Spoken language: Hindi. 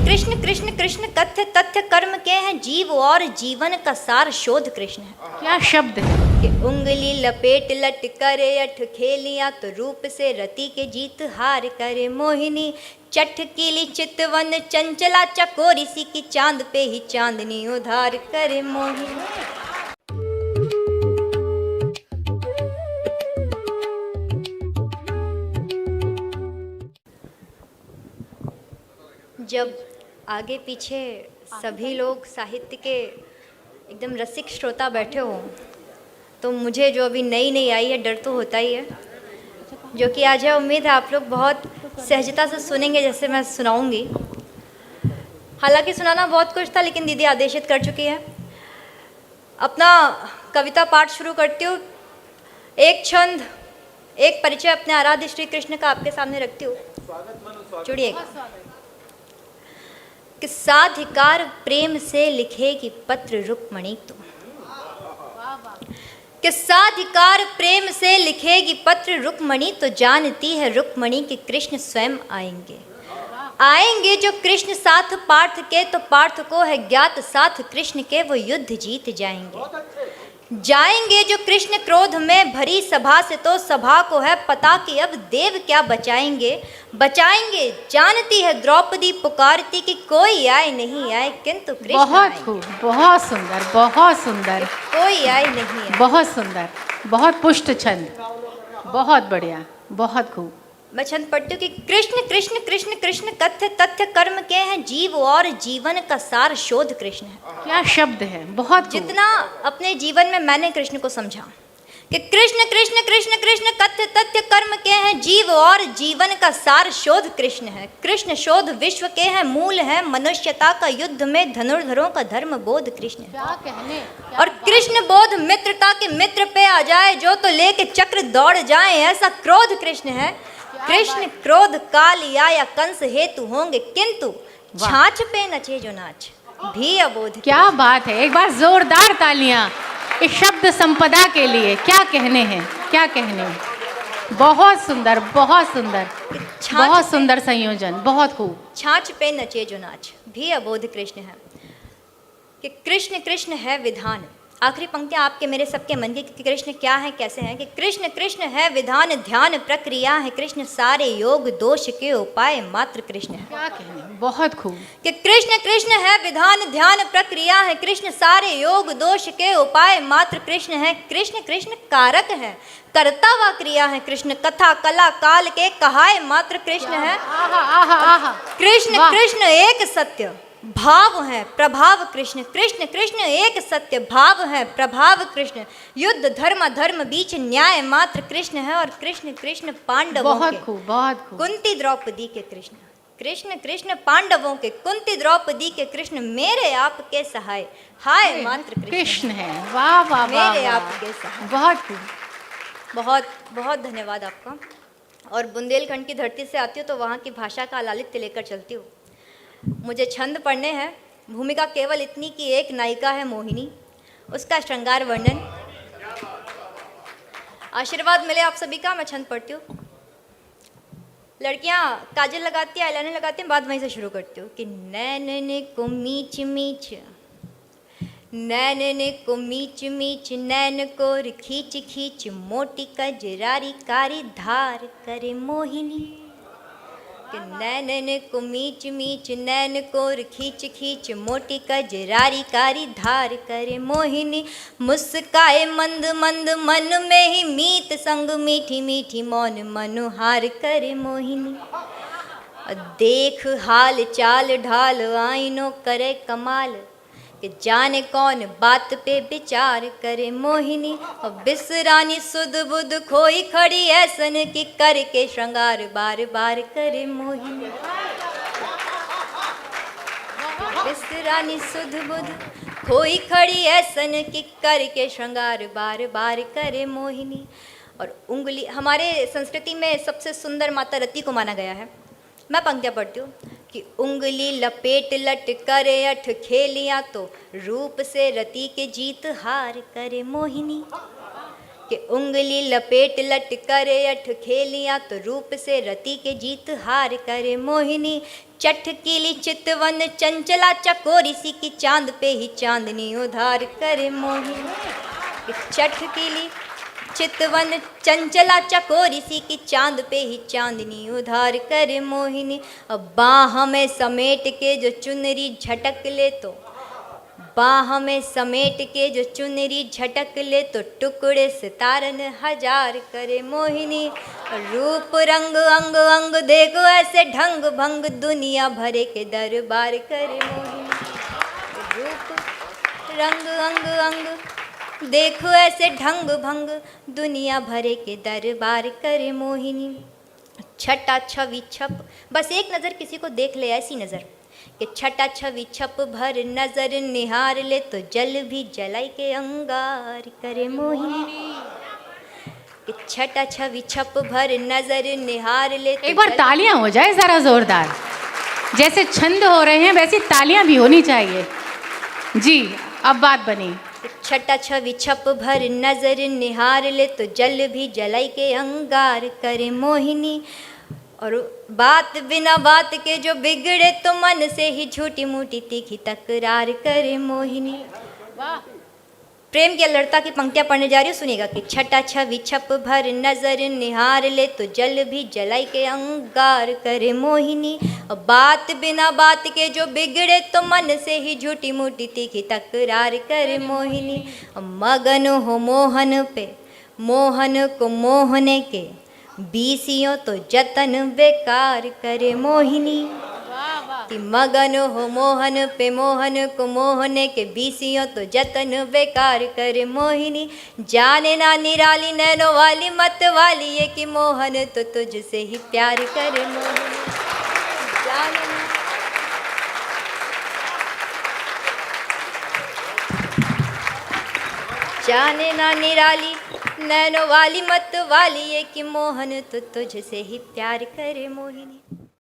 कृष्ण कृष्ण कृष्ण कथ्य तथ्य कर्म के हैं जीव और जीवन का सार शोध कृष्ण है। क्या शब्द है। कि उंगली लपेट लट करे अठ खेलिया तो रूप से रति के जीत हार करे मोहिनी। चटकीली चितवन चंचला चकोरी सी की चांद पे ही चांदनी उधार करे मोहिनी। जब आगे पीछे सभी लोग साहित्य के एकदम रसिक श्रोता बैठे हों तो मुझे जो अभी नई नई आई है डर तो होता ही है, जो कि आज है। उम्मीद है आप लोग बहुत सहजता से सुनेंगे जैसे मैं सुनाऊंगी। हालांकि सुनाना बहुत कुछ था लेकिन दीदी आदेशित कर चुकी है। अपना कविता पाठ शुरू करती हूँ। एक छंद एक परिचय अपने आराध्य श्री कृष्ण का आपके सामने रखती हूँ। जुड़िएगा। कि साधिकार प्रेम से लिखेगी पत्र रुक्मणी तुम। कि साधिकार प्रेम से लिखेगी पत्र रुक्मणी तो जानती है रुक्मणी कि कृष्ण स्वयं आएंगे। आएंगे जो कृष्ण साथ पार्थ के तो पार्थ को है ज्ञात साथ कृष्ण के वो युद्ध जीत जाएंगे। जाएंगे जो कृष्ण क्रोध में भरी सभा से तो सभा को है पता कि अब देव क्या बचाएंगे। बचाएंगे जानती है द्रौपदी पुकारती कि कोई आए नहीं आए किंतु कृष्ण बहुत खूब, बहुत सुंदर, बहुत सुंदर, कोई आए नहीं आए। बहुत सुंदर, बहुत पुष्ट छंद, बहुत बढ़िया, बहुत खूब। मैं छंद पढ़ती हूँ कि कृष्ण कृष्ण कृष्ण कृष्ण कथ्य तथ्य कर्म के हैं जीव और जीवन का सार शोध कृष्ण है। क्या शब्द है। बहुत खूब। जितना अपने जीवन में मैंने कृष्ण को समझा कि कृष्ण कृष्ण कृष्ण कृष्ण कथ्य तथ्य कर्म के हैं जीव और जीवन का सार शोध कृष्ण है। कृष्ण शोध विश्व के हैं मूल है मनुष्यता का युद्ध में धनुर्धरों का धर्म बोध कृष्ण है। क्या कहने। और कृष्ण बोध मित्रता के मित्र पे आ जाए जो तो लेके चक्र दौड़ जाए ऐसा क्रोध कृष्ण है। कृष्ण क्रोध काल या कंस हेतु होंगे किंतु छाछ पे नचे जो नाच भी अबोध। क्या बात है। एक बार जोरदार तालियां इस शब्द संपदा के लिए। क्या कहने हैं, क्या कहने हैं। बहुत सुंदर, बहुत सुंदर, बहुत सुंदर संयोजन, बहुत खूब। छाछ पे नचे जो नाच भी अबोध कृष्ण है। कि कृष्ण कृष्ण है विधान। आखिरी पंक्तियां आपके मेरे सबके मन की कि कृष्ण क्या है कैसे हैं। कि कृष्ण कृष्ण है विधान ध्यान प्रक्रिया है कृष्ण सारे योग दोष के उपाय मात्र कृष्ण है। क्या कहने। बहुत खूब। कि कृष्ण कृष्ण है विधान ध्यान प्रक्रिया है कृष्ण सारे योग दोष के उपाय मात्र कृष्ण है। कृष्ण कृष्ण कारक है कर्ता व क्रिया है कृष्ण कथा कला काल के कहाय मात्र कृष्ण है। कृष्ण कृष्ण एक सत्य भाव है प्रभाव कृष्ण। कृष्ण कृष्ण एक सत्य भाव है प्रभाव कृष्ण। युद्ध धर्म धर्म बीच न्याय मात्र कृष्ण है। और कृष्ण कृष्ण पांडवों के बहुत खूब, बहुत खूब। कुंती द्रौपदी के कृष्ण। कृष्ण कृष्ण पांडवों के कुंती द्रौपदी के कृष्ण मेरे आपके सहाय हाय मात्र कृष्ण है। वाह वाह वाह, मेरे आपके सहाय। बहुत खूब। बहुत बहुत धन्यवाद आपका। और बुंदेलखंड की धरती से आती हूँ तो वहाँ की भाषा का लालित्य लेकर चलती हूँ। मुझे छंद पढ़ने हैं। भूमिका केवल इतनी कि एक नायिका है मोहिनी, उसका श्रृंगार वर्णन। आशीर्वाद मिले आप सभी का। मैं छंद पढ़ती हूँ। लड़कियाँ काजल लगाती हैं आईलाइनर लगाती हैं, बाद वहीं से शुरू करती हूँ। कि नैन को मीच मीच नैन को मीच मीच नैन को खींच खींच मोटी कजरारी कारी धार करे मोहिनी। कि नैन को मीच मीच नैन को खींच खींच मोटी कजरारी कारी धार करे मोहिनी। मुस्काए मंद मंद मन में ही मीत संग मीठी मीठी मौन मनुहार करे मोहिनी। देख हाल चाल ढाल आईनो करे कमाल कि जाने कौन बात पे विचार करे मोहिनी। और बिसरानी सुध बुध खोई खड़ी ऐसन की करके श्रृंगार बार बार करे मोहिनी। बिसरानी सुध बुध खोई खड़ी ऐसन की करके श्रृंगार बार बार करे मोहिनी। और उंगली हमारे संस्कृति में सबसे सुंदर माता रति को माना गया है। मैं पंक्तियाँ पढ़ती हूँ। कि उंगली लपेट लट करे अठ खेलिया तो रूप से रति के जीत हार करे मोहिनी। कि उंगली लपेट लट करे अठ खेलियां तो रूप से रति के जीत हार करे मोहिनी। चटकीली चितवन चंचला चकोरी सी की चांद पे ही चांदनी उधार करे मोहिनी। कि चटकीली चितवन चंचला चकोरी सी की चांद पे ही चांदनी उधार करे मोहिनी। अब बाह में समेट के जो चुनरी झटक ले तो बाह में समेट के जो चुनरी झटक ले तो टुकड़े सितारन हजार करे मोहिनी। रूप रंग अंग अंग देखो ऐसे ढंग भंग दुनिया भरे के दरबार करे मोहिनी। रूप रंग अंग अंग देखो ऐसे ढंग भंग दुनिया भरे के दरबार करे मोहिनी। छटा छवि छप, बस एक नज़र किसी को देख ले ऐसी नज़र कि छटा छवि छप भर नजर निहार ले तो जल भी जलाई के अंगार करे मोहिनी। कि छटा छवि छप भर नजर निहार ले तो एक बार तालियां हो जाए जरा जोरदार, जैसे छंद हो रहे हैं वैसी तालियां भी होनी चाहिए जी। अब बात बनी। छटा छवि छप भर नजर निहार ले तो जल भी जलाई के अंगार करे मोहिनी। और बात बिना बात के जो बिगड़े तो मन से ही झूठी मूठी तीखी तकरार करे मोहिनी। वाह। प्रेम की अलड़ता की पंक्तियां पढ़ने जा रही हूँ, सुनिएगा कि छटा छवि छप भर नजर निहार ले तो जल भी जलाई के अंगार करे मोहिनी। बात बिना बात के जो बिगड़े तो मन से ही झूठी मूठी तीखी तकरार करे मोहिनी। मगन हो मोहन पे मोहन को मोहने के बीसियों तो जतन बेकार करे मोहिनी। कि मगन हो मोहन पे मोहन को मोहने के बीसियों तो जतन बेकार करे मोहिनी। जाने ना निराली नैनो वाली मत वाली ये कि मोहन तो तुझसे ही प्यार करे मोहिनी। जाने ना जाने ना निराली नैनो वाली मत वाली ये कि मोहन तो तुझसे ही प्यार करे मोहिनी।